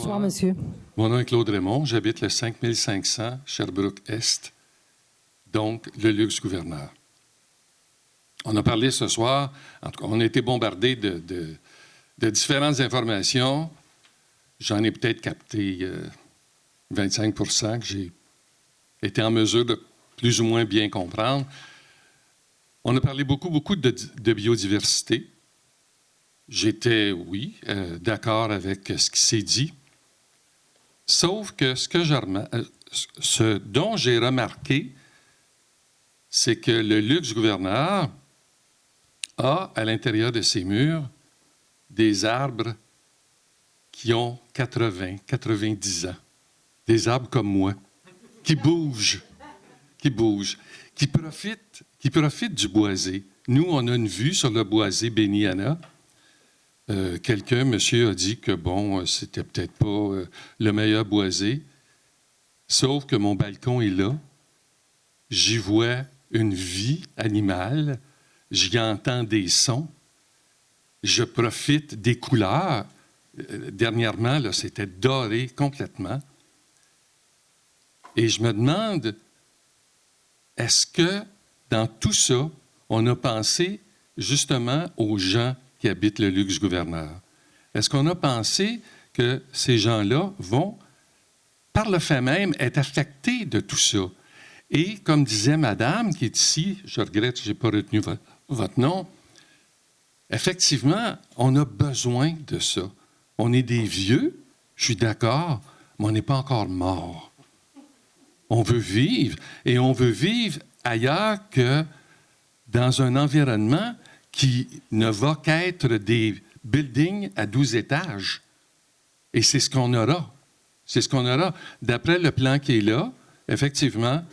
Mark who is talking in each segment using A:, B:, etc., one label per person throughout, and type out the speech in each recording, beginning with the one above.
A: Bonsoir, monsieur.
B: Mon nom est Claude Raymond. J'habite le 5500 Sherbrooke-Est, donc le luxe gouverneur. On a parlé ce soir, en tout cas, on a été bombardés de différentes informations. J'en ai peut-être capté 25 % que j'ai été en mesure de plus ou moins bien comprendre. On a parlé beaucoup de biodiversité. J'étais, oui, d'accord avec ce qui s'est dit. Sauf que ce dont j'ai remarqué, c'est que le luxe gouverneur a à l'intérieur de ses murs des arbres qui ont 80, 90 ans. Des arbres comme moi, qui bougent, qui profitent du boisé. Nous, on a une vue sur le boisé Béniana. Monsieur a dit que, bon, c'était peut-être pas le meilleur boisé, sauf que mon balcon est là. J'y vois une vie animale, j'y entends des sons, je profite des couleurs. Dernièrement, là, c'était doré complètement. Et je me demande, est-ce que dans tout ça, on a pensé justement aux gens qui habitent le luxe gouverneur? Est-ce qu'on a pensé que ces gens-là vont, par le fait même, être affectés de tout ça? Et comme disait madame qui est ici, je regrette que je n'ai pas retenu votre nom, effectivement, on a besoin de ça. On est des vieux, je suis d'accord, mais on n'est pas encore morts. On veut vivre, et on veut vivre ailleurs que dans un environnement qui ne va qu'être des buildings à 12 étages. Et c'est ce qu'on aura. C'est ce qu'on aura. D'après le plan qui est là, effectivement,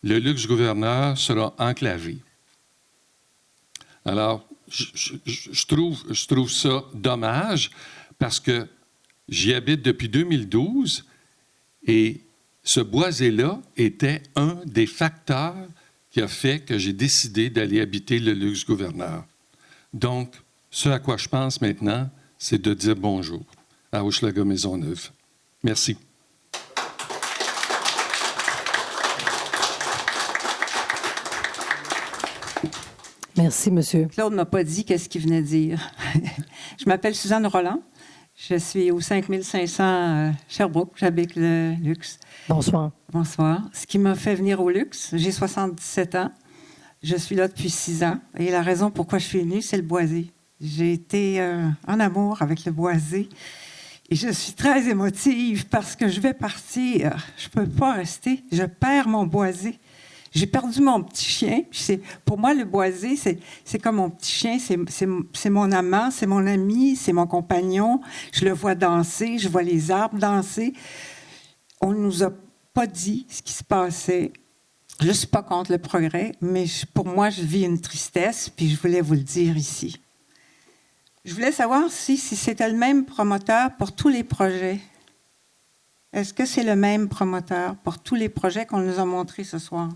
B: le luxe gouverneur sera enclavé. Alors, je trouve ça dommage parce que j'y habite depuis 2012 et ce boisé-là était un des facteurs qui a fait que j'ai décidé d'aller habiter le luxe gouverneur. Donc, ce à quoi je pense maintenant, c'est de dire bonjour à Hochelaga Maisonneuve. Merci.
A: Merci, monsieur.
C: Claude ne m'a pas dit qu'est-ce qu'il venait dire. Je m'appelle Suzanne Roland. Je suis au 5500 Sherbrooke. J'habite le luxe.
A: Bonsoir.
C: Bonsoir. Ce qui m'a fait venir au luxe, j'ai 77 ans. Je suis là depuis 6 ans. Et la raison pourquoi je suis venue, c'est le boisé. J'ai été en amour avec le boisé. Et je suis très émotive parce que je vais partir. Je ne peux pas rester. Je perds mon boisé. J'ai perdu mon petit chien. Pour moi, le boisé, c'est comme mon petit chien. C'est mon amant, c'est mon ami, c'est mon compagnon. Je le vois danser, je vois les arbres danser. On ne nous a pas dit ce qui se passait. Je ne suis pas contre le progrès, mais pour moi, je vis une tristesse, puis je voulais vous le dire ici. Je voulais savoir si c'était le même promoteur pour tous les projets. Est-ce que c'est le même promoteur pour tous les projets qu'on nous a montrés ce soir?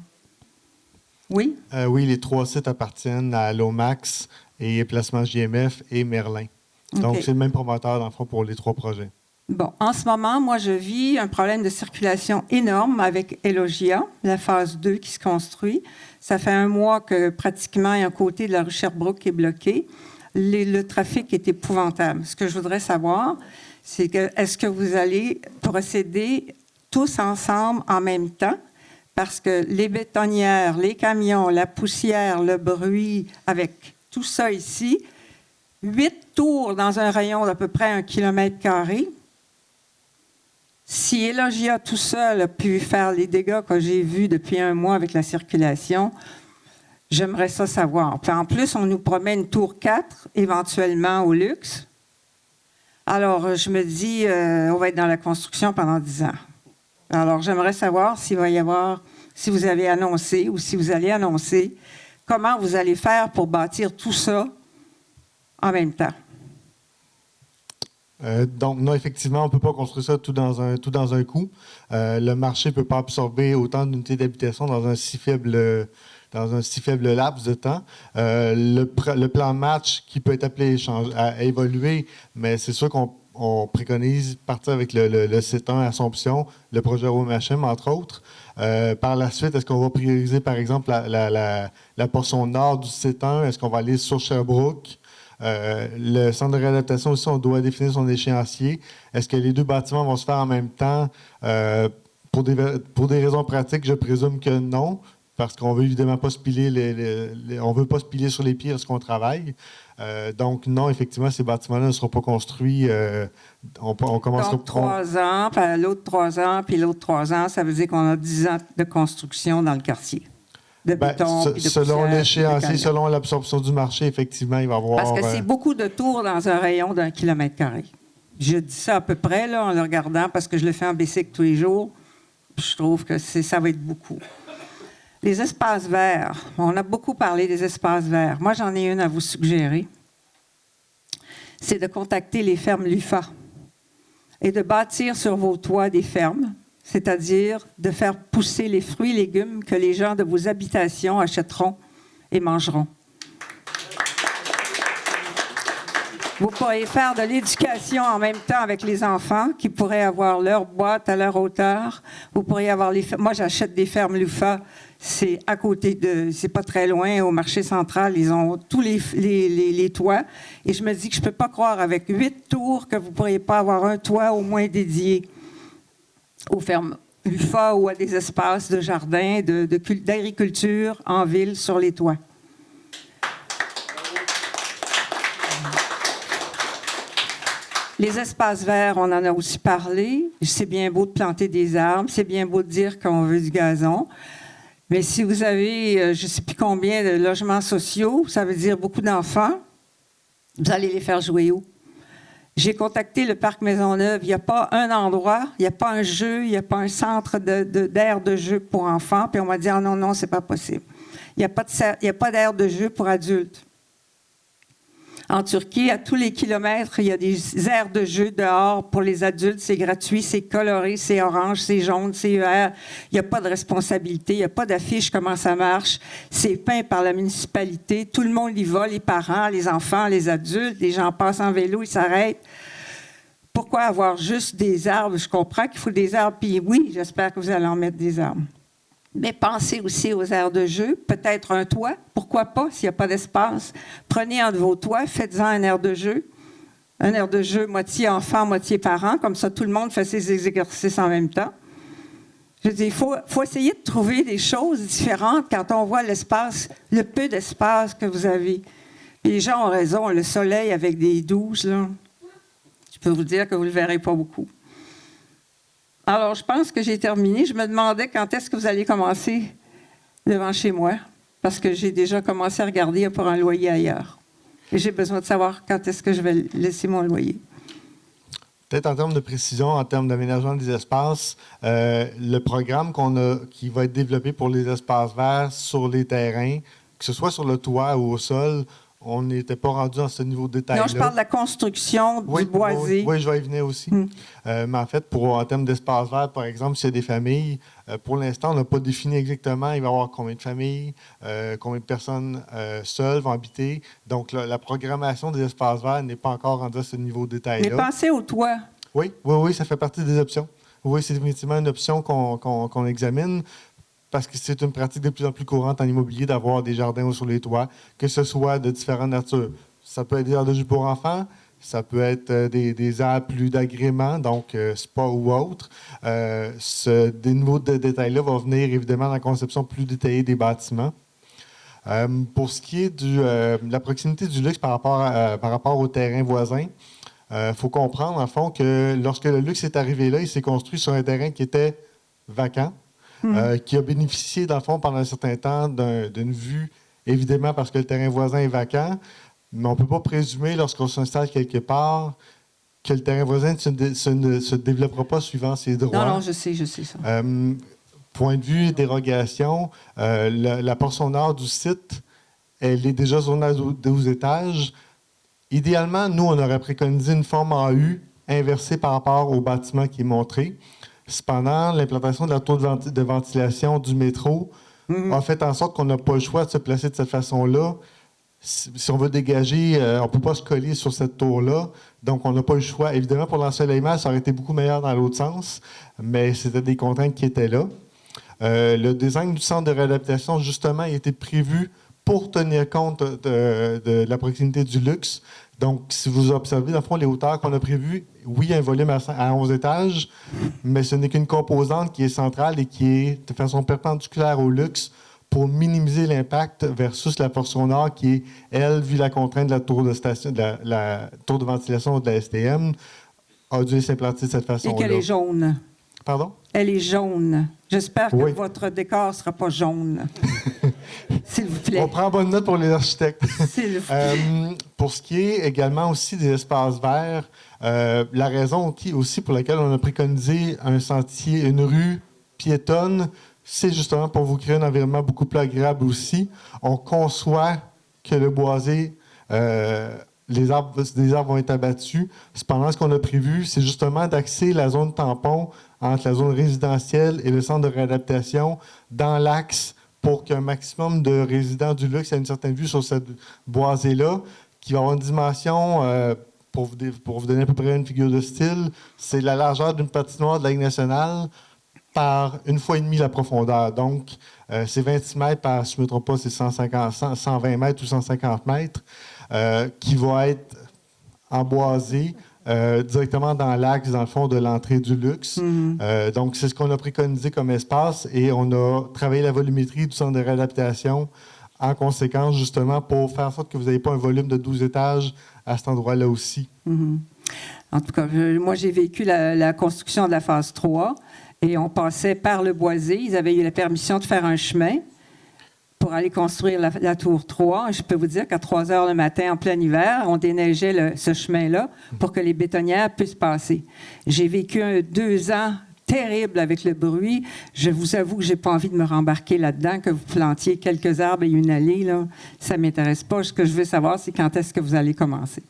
C: Oui?
D: Oui, les 3 sites appartiennent à Lomax et Placement JMF et Merlin. Donc,
C: Okay.
D: c'est le même promoteur, dans le fond, pour les 3 projets.
C: Bon, en ce moment, moi, je vis un problème de circulation énorme avec Elogia, la phase 2 qui se construit. Ça fait 1 mois que pratiquement un côté de la rue Sherbrooke est bloqué. Le trafic est épouvantable. Ce que je voudrais savoir, c'est que est-ce que vous allez procéder tous ensemble en même temps? Parce que les bétonnières, les camions, la poussière, le bruit, avec tout ça ici, 8 tours dans un rayon d'à peu près 1 km². Si Elogia tout seul a pu faire les dégâts que j'ai vus depuis 1 mois avec la circulation, j'aimerais ça savoir. Puis en plus, on nous promet une tour 4, éventuellement au luxe. Alors, je me dis, on va être dans la construction pendant 10 ans. Alors, j'aimerais savoir s'il va y avoir, si vous avez annoncé ou si vous allez annoncer, comment vous allez faire pour bâtir tout ça en même temps.
D: Donc, non, effectivement, on ne peut pas construire ça tout dans un coup. Le marché ne peut pas absorber autant d'unités d'habitation dans un si faible laps de temps. Le plan match qui peut être appelé à évoluer, mais c'est sûr qu'on on préconise partir avec le site 1 Assomption, le projet OMHM, entre autres. Par la suite, est-ce qu'on va prioriser, par exemple, la portion nord du site 1? Est-ce qu'on va aller sur Sherbrooke? Le centre de réadaptation aussi, on doit définir son échéancier. Est-ce que les deux bâtiments vont se faire en même temps? Pour des raisons pratiques, je présume que non, parce qu'on veut évidemment pas se piler on veut pas se piler sur les pieds lorsqu'on travaille. Donc non, effectivement, ces bâtiments-là ne seront pas construits. On commencera
C: Donc, 3 ans, puis l'autre 3 ans, puis l'autre 3 ans, ça veut dire qu'on a 10 ans de construction dans le quartier. De béton, puis de
D: selon
C: poussière,
D: l'échéancier,
C: puis de
D: selon l'absorption du marché, effectivement, il va y avoir...
C: Parce que c'est beaucoup de tours dans un rayon d'1 km². Je dis ça à peu près là, en le regardant parce que je le fais en bicycle tous les jours. Je trouve que ça va être beaucoup. Les espaces verts. On a beaucoup parlé des espaces verts. Moi, j'en ai une à vous suggérer. C'est de contacter les fermes LUFA et de bâtir sur vos toits des fermes, c'est-à-dire de faire pousser les fruits et légumes que les gens de vos habitations achèteront et mangeront. Vous pourriez faire de l'éducation en même temps avec les enfants qui pourraient avoir leur boîte à leur hauteur. Vous pourriez avoir moi, j'achète des fermes LUFA. C'est à côté c'est pas très loin, au marché central. Ils ont tous les toits. Et je me dis que je peux pas croire avec 8 tours que vous pourriez pas avoir un toit au moins dédié aux fermes LUFA ou à des espaces de jardin, d'agriculture en ville sur les toits. Les espaces verts, on en a aussi parlé. C'est bien beau de planter des arbres, c'est bien beau de dire qu'on veut du gazon. Mais si vous avez, je ne sais plus combien de logements sociaux, ça veut dire beaucoup d'enfants, vous allez les faire jouer où? J'ai contacté le Parc Maisonneuve. Il n'y a pas un endroit, il n'y a pas un jeu, il n'y a pas un centre d'aire de jeu pour enfants. Puis on m'a dit, ah non, non, c'est pas possible. Il n'y a pas d'aire de jeu pour adultes. En Turquie, à tous les kilomètres, il y a des aires de jeu dehors pour les adultes. C'est gratuit, c'est coloré, c'est orange, c'est jaune, c'est vert. Il n'y a pas de responsabilité, il n'y a pas d'affiche comment ça marche. C'est peint par la municipalité. Tout le monde y va, les parents, les enfants, les adultes. Les gens passent en vélo, ils s'arrêtent. Pourquoi avoir juste des arbres? Je comprends qu'il faut des arbres, puis oui, j'espère que vous allez en mettre des arbres. Mais pensez aussi aux aires de jeu, peut-être un toit, pourquoi pas, s'il n'y a pas d'espace. Prenez un de vos toits, faites-en un aire de jeu moitié enfant, moitié parent, comme ça tout le monde fait ses exercices en même temps. Je dis, il faut essayer de trouver des choses différentes quand on voit l'espace, le peu d'espace que vous avez. Et les gens ont raison, le soleil avec des douches, là, je peux vous dire que vous ne le verrez pas beaucoup. Alors, je pense que j'ai terminé. Je me demandais quand est-ce que vous allez commencer devant chez moi, parce que j'ai déjà commencé à regarder pour un loyer ailleurs. Et j'ai besoin de savoir quand est-ce que je vais laisser mon loyer.
D: Peut-être en termes de précision, en termes d'aménagement des espaces, le programme qui va être développé pour les espaces verts sur les terrains, que ce soit sur le toit ou au sol, on n'était pas rendu dans ce niveau de détail-là.
C: Non, je parle de la construction du boisé.
D: Oui, je vais y venir aussi. Mais en fait, en termes d'espace vert, par exemple, s'il y a des familles, pour l'instant, on n'a pas défini exactement il va y avoir combien de familles, combien de personnes seules vont habiter. Donc, la programmation des espaces verts n'est pas encore rendue à ce niveau de détail-là.
C: Mais pensez au toit.
D: Oui, ça fait partie des options. Oui, c'est définitivement une option qu'on examine. Parce que c'est une pratique de plus en plus courante en immobilier d'avoir des jardins sur les toits, que ce soit de différentes natures. Ça peut être des aires de jeu pour enfants, ça peut être des aires plus d'agrément, donc spa ou autre. Des niveaux de détails-là vont venir évidemment dans la conception plus détaillée des bâtiments. Pour ce qui est de la proximité du luxe par rapport au terrain voisin, il faut comprendre, en fond, que lorsque le luxe est arrivé là, il s'est construit sur un terrain qui était vacant. Qui a bénéficié, dans le fond, pendant un certain temps d'une vue, évidemment parce que le terrain voisin est vacant, mais on ne peut pas présumer, lorsqu'on s'installe quelque part, que le terrain voisin ne se développera pas suivant ses droits.
C: Non, je sais ça.
D: Point de vue dérogation, la portion nord du site, elle est déjà zonée à 12 étages. Idéalement, nous, on aurait préconisé une forme en U inversée par rapport au bâtiment qui est montré. Cependant, l'implantation de la tour de ventilation du métro a fait en sorte qu'on n'a pas le choix de se placer de cette façon-là si on veut dégager, on ne peut pas se coller sur cette tour-là. Donc, on n'a pas le choix. Évidemment, pour l'ensoleillement, ça aurait été beaucoup meilleur dans l'autre sens, mais c'était des contraintes qui étaient là. Le design du centre de réadaptation, justement, a été prévu pour tenir compte de la proximité du luxe. Donc, si vous observez, dans le fond, les hauteurs qu'on a prévues, oui, un volume à 11 étages, mais ce n'est qu'une composante qui est centrale et qui est de façon perpendiculaire au luxe pour minimiser l'impact versus la portion nord qui est, elle, vu la contrainte de la tour de station, la tour de ventilation de la STM, a dû s'implanter de cette façon-là.
C: Et qu'elle est jaune.
D: Pardon?
C: Elle est jaune. J'espère que
D: Oui.
C: votre décor ne sera pas jaune. S'il vous plaît.
D: On prend bonne note pour les architectes.
C: S'il vous plaît.
D: Pour ce qui est également aussi des espaces verts, la raison aussi pour laquelle on a préconisé un sentier, une rue piétonne, c'est justement pour vous créer un environnement beaucoup plus agréable aussi. On conçoit que le boisé, des arbres vont être abattus. Cependant, ce qu'on a prévu, c'est justement d'axer la zone tampon entre la zone résidentielle et le centre de réadaptation dans l'axe pour qu'un maximum de résidents du luxe aient une certaine vue sur cette boisée-là, qui va avoir une dimension, pour vous donner à peu près une figure de style, c'est la largeur d'une patinoire de la Ligue nationale par 1,5 fois la profondeur. Donc, c'est 26 mètres par, si je ne me trompe pas, c'est 120 mètres ou 150 mètres, qui va être emboisé directement dans l'axe, dans le fond, de l'entrée du luxe. Donc, c'est ce qu'on a préconisé comme espace et on a travaillé la volumétrie du centre de réadaptation en conséquence, justement, pour faire en sorte que vous n'ayez pas un volume de 12 étages à cet endroit-là aussi.
C: En tout cas, moi, j'ai vécu la construction de la phase 3 et on passait par le boisé. Ils avaient eu la permission de faire un chemin pour aller construire la tour 3. Je peux vous dire qu'à 3 heures le matin, en plein hiver, on déneigeait ce chemin-là pour que les bétonnières puissent passer. J'ai vécu 2 ans terribles avec le bruit. Je vous avoue que je n'ai pas envie de me rembarquer là-dedans, que vous plantiez quelques arbres et une allée. Là, ça ne m'intéresse pas. Ce que je veux savoir, c'est quand est-ce que vous allez commencer.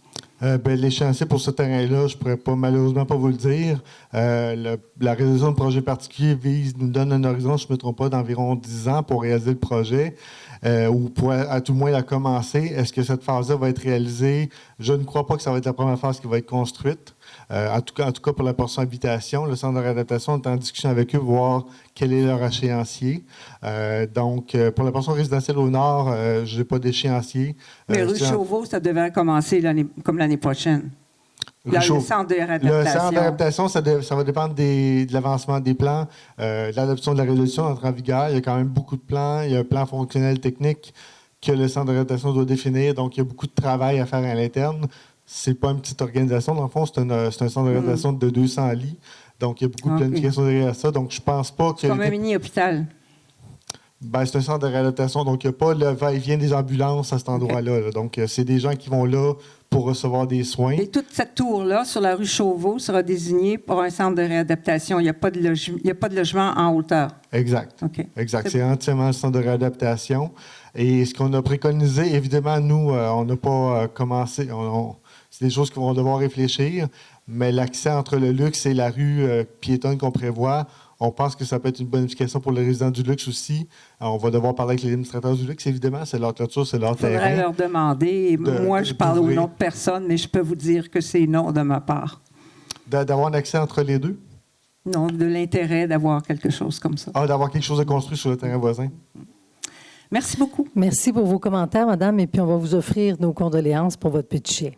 D: L'échéancier pour ce terrain-là, je ne pourrais malheureusement pas vous le dire. La réalisation de projet particulier nous donne un horizon, je ne me trompe pas, d'environ 10 ans pour réaliser le projet, ou pour à tout le moins la commencer. Est-ce que cette phase-là va être réalisée? Je ne crois pas que ça va être la première phase qui va être construite. En tout cas, pour la portion habitation, le centre de réadaptation est en discussion avec eux pour voir quel est leur échéancier. Donc, pour la portion résidentielle au nord, je n'ai pas d'échéancier.
C: Mais rue Chauveau, ça devrait commencer comme l'année prochaine. Le centre de réadaptation.
D: Le centre de réadaptation, ça va dépendre de l'avancement des plans, de l'adoption de la résolution entre en vigueur. Il y a quand même beaucoup de plans. Il y a un plan fonctionnel technique que le centre de réadaptation doit définir. Donc, il y a beaucoup de travail à faire à l'interne. C'est pas une petite organisation. Dans le fond, c'est un centre de réadaptation de 200 lits. Donc, il y a beaucoup de planification derrière ça. Donc, je pense pas que...
C: C'est comme un mini-hôpital.
D: Ben, c'est un centre de réadaptation. Donc, il n'y a pas le va-et-vient des ambulances à cet endroit-là. Là. Donc, c'est des gens qui vont là pour recevoir des soins.
C: Et toute cette tour-là, sur la rue Chauveau, sera désignée pour un centre de réadaptation. Il n'y a pas de logement en hauteur.
D: Exact.
C: Okay.
D: Exact. C'est entièrement un centre de réadaptation. Et ce qu'on a préconisé, évidemment, nous, on n'a pas commencé... c'est des choses qu'on va devoir réfléchir, mais l'accès entre le luxe et la rue piétonne qu'on prévoit, on pense que ça peut être une bonification pour les résidents du luxe aussi. On va devoir parler avec les administrateurs du luxe, évidemment. C'est leur clôture, c'est leur terrain.
C: Il faudrait leur demander. Moi, je parle au nom de personne, mais je peux vous dire que c'est non de ma part.
D: D'avoir un accès entre les deux?
C: Non, de l'intérêt d'avoir quelque chose comme ça.
D: Ah, d'avoir quelque chose de construit sur le terrain voisin.
C: Merci beaucoup.
A: Merci pour vos commentaires, madame, et puis on va vous offrir nos condoléances pour votre petit chien.